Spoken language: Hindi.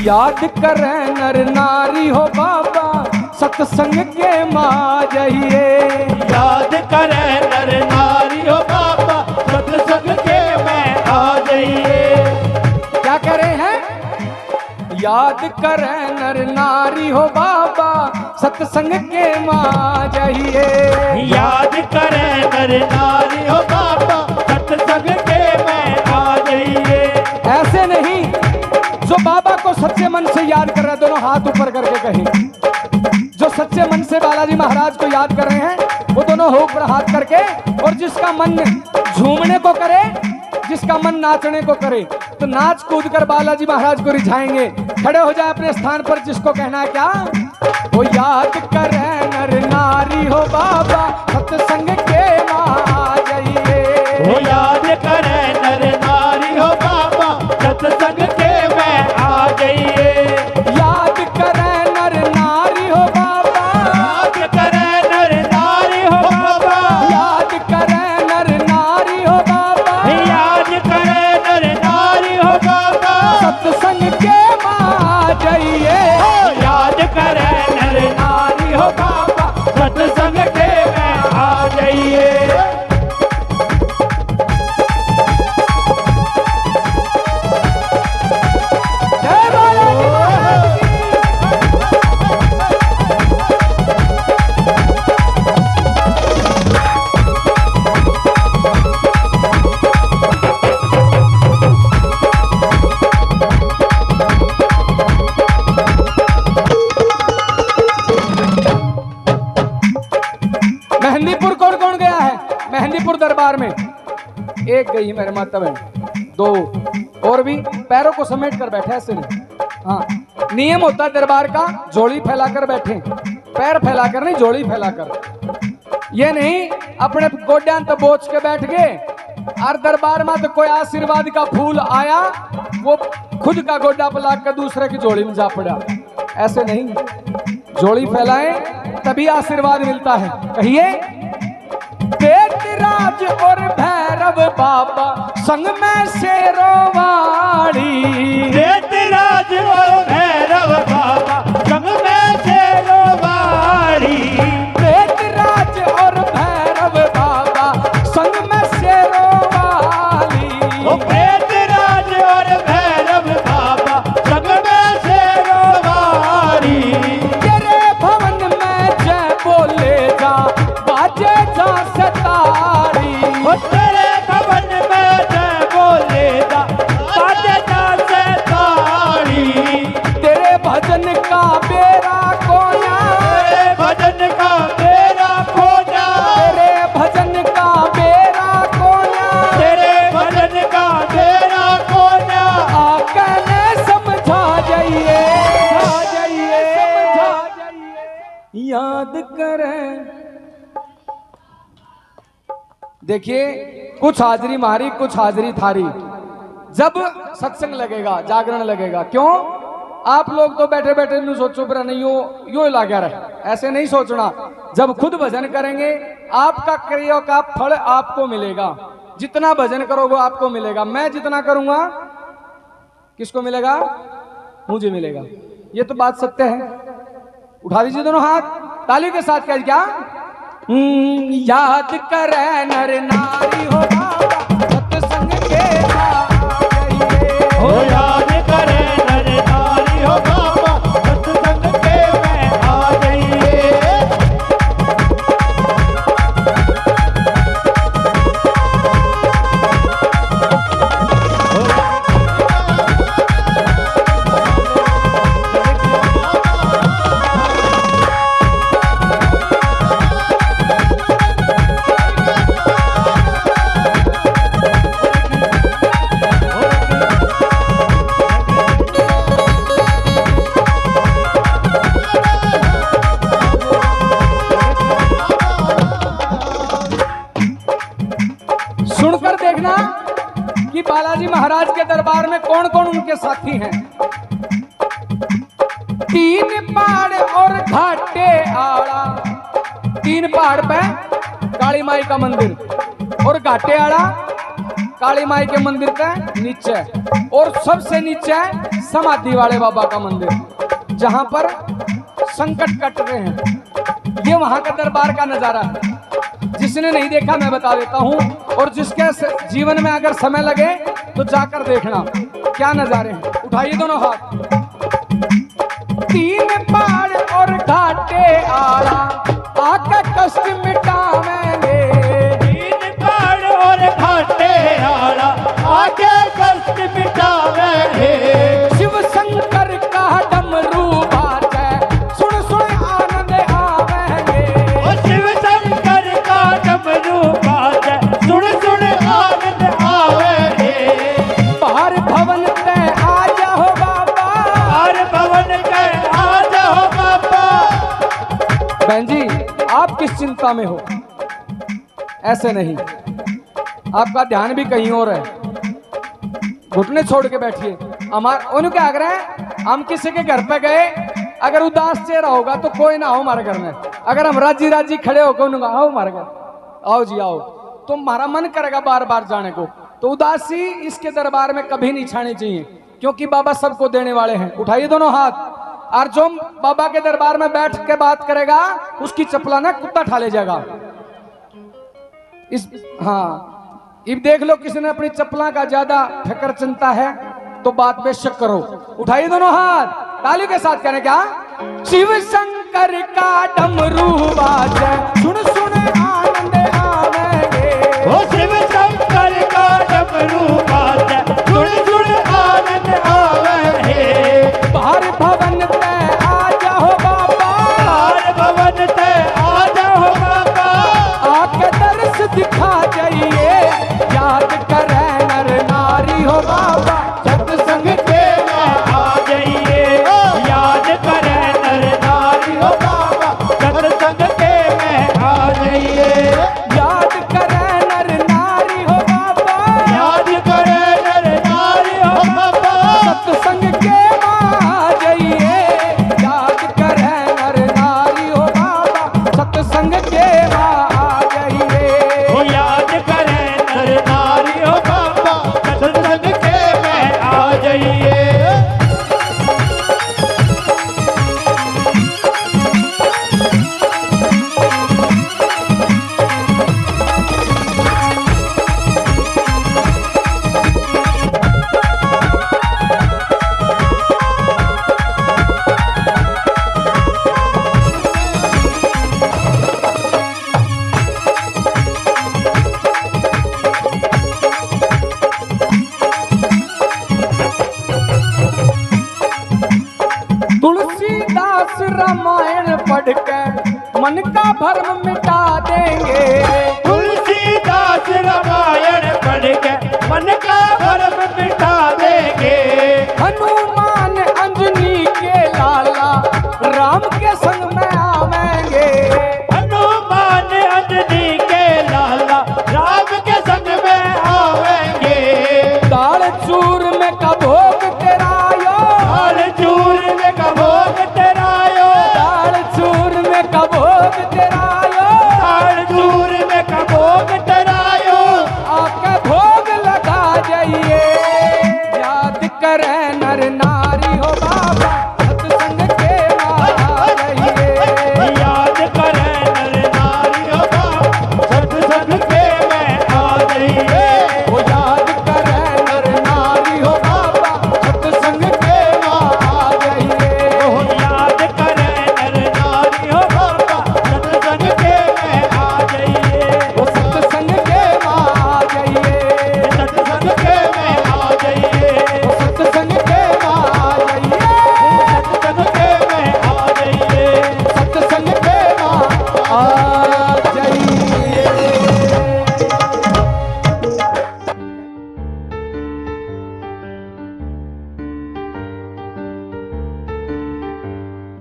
याद करे नर नारी हो बाबा सत्संग के माँ जाइए। याद करे नर नारी हो बाबा सत्संग के में आ जाइए। क्या कह रहे हैं? याद करे नर नारी हो बाबा सत्संग के माँ जाइए। याद करे नर नारी हो बाबा सत्संग के में आ जाइए। ऐसे नहीं, जो बाबा को सच्चे मन से याद कर रहे हैं दोनों हाथ ऊपर करके कहें। जो सच्चे मन से बालाजी महाराज को याद कर रहे हैं वो दोनों हो ऊपर हाथ करके। और जिसका मन झूमने को करे, जिसका मन नाचने को करे, तो नाच कूद कर बालाजी महाराज को रिझाएंगे। खड़े हो जाए अपने स्थान पर। जिसको कहना है क्या? वो याद करे नर नारी हो बाबा सत्संग के माँ जाइए। वो याद करे नर नारी हो बाबा सत्संग के में आ जाइए। याद करे नर नारी हो बाबा, याद करे नर नारी हो बाबा, याद करे नर नारी हो बाबा, याद करे नर नारी हो बाबा सत्संग के माँ जाइए। याद करे नर नारी हो बाबा सत्संग के में आ जाइए। जय बालाजी महाराज की। मेहंदीपुर कौन कौन गया है? मेहंदीपुर दरबार में एक गई मेरे माता बहन, दो और भी पैरों को समेट कर बैठे ऐसे नहीं। हाँ, नियम होता है दरबार का, झोली फैलाकर बैठे, पैर फैलाकर नहीं, झोली फैलाकर। ये नहीं अपने गोड्यान तो बोझ के बैठ गए और दरबार में तो कोई आशीर्वाद का फूल आया वो खुद का गोड्डा पला कर दूसरे की झोली में जा पड़ा। ऐसे नहीं, झोली फैलाएं तभी आशीर्वाद मिलता है। कहिए, पेटराज और भैरव बाबा संग में शेरोवाड़ी। पेटराज और भैरव बाबा संग में शेरोवाड़ी। पेटराज और भैरव बाबा संग में शेरोवाड़ी। ओ पेटराज और भैरव बाबा संग में शेरोवाड़ी। तेरे भवन में जय बोले जा बाजे जा सतारी। ओ तेरे भवन में जय बोले जा बाजे जा सतारी। तेरे भजन का बेरा कोया, तेरे भजन का बेरा खोजा। तेरे भजन का बेरा कोया, तेरे भजन का बेरा खोजा। आका ने समझा जाइए, समझा जाइए, समझा जाइए, याद करें। देखिए, कुछ हाजरी मारी कुछ हाजरी थारी। जब सत्संग लगेगा, जागरण लगेगा, क्यों? आप लोग तो बैठे बैठे यूं सोचो पर नहीं यो लगा रहे, ऐसे नहीं सोचना। जब खुद भजन करेंगे आपका क्रिया का फल आपको मिलेगा। जितना भजन करोगे आपको मिलेगा। मैं जितना करूंगा किसको मिलेगा? मुझे मिलेगा। ये तो बात सत्य है। उठा दीजिए दोनों हाथ, ताली के साथ। क्या याद करे नर नारी हो बाबा सत्संग के जाइए। हो याद करे नर नारी हो बाबा सत्संग के में आ जाइए। सुनकर देखना कि बालाजी महाराज के दरबार में कौन कौन उनके साथी हैं। 3 पहाड़ और घाटे आड़ा। 3 पहाड़ पे काली माई का मंदिर और घाटे आड़ा काली माई के मंदिर का नीचे, और सबसे नीचे है समाधि वाले बाबा का मंदिर, जहां पर संकट कट रहे हैं। ये वहां का दरबार का नजारा है। जिसने नहीं देखा मैं बता देता हूं, और जिसके जीवन में अगर समय लगे तो जाकर देखना क्या नजारे हैं। उठाइए दोनों हाथ। तीन पहाड़ और घाटे आड़ा आका कष्ट मिटावेंगे। तीन पहाड़ और घाटे आड़ा आके कष्ट मिटावेंगे। शिव शंकर का डमरू बाजे, सुन सुन आनंद आवेंगे। ओ शिव शंकर का डमरू बाजे, सुन सुन आनंद आवेंगे। बाहर भवन पे आ जाओ बाबा, हर भवन के आ जाओ बाबा। बहन जी आप किस चिंता में हो? ऐसे नहीं, आपका ध्यान भी कहीं और है। घुटने छोड़ के बैठिए। उन्होंने क्या आग्रह है, हम किसी के घर पे गए, अगर उदास चेहरा होगा तो कोई ना हो हमारे घर में। अगर हम राजी राजी खड़े होकर उन्होंने आओ हमारे घर, आओ जी आओ, तो हमारा मन करेगा बार बार जाने को। तो उदासी इसके दरबार में कभी नहीं छानी चाहिए, क्योंकि बाबा सबको देने वाले हैं। उठाइए दोनों हाथ। और जो बाबा के दरबार में बैठ के बात करेगा उसकी चपला ना कुत्ता ठा ले जाएगा। हाँ, अब देख लो किसी ने अपनी चप्पला का ज्यादा फिक्र चिंता है तो बात बेशक करो। उठाइए दोनों हाथ, ताली के साथ कहने क्या? शिव शंकर का डमरू बाजे, सुन सुन आनंद आवेंगे। ओ शिव शंकर का डमरू बाजे, सुन सुन आनंद आवेंगे। बाहर भवन पे आ जाओ बाबा, हर भवन ते आ जाओ बाबा। आके दर्श दिखा जाइए, याद करे नर नारी हो बाबा। सत्संग के में आ जाइए, याद करे नर नारी हो बाबा। सत्संग के में आ जाइए, याद करे नर नारी हो बाबा। याद करे नर नारी हो बाबा। सत्संग के आ जाइए, याद करे नर नारी हो बाबा। सत्संग के आ जाइए। ओ याद करे नर नारी हो बाबा। सत्संग के में आ जाइए। तुलसीदास रामायण पढ़कर मन का भ्रम मिटा देंगे।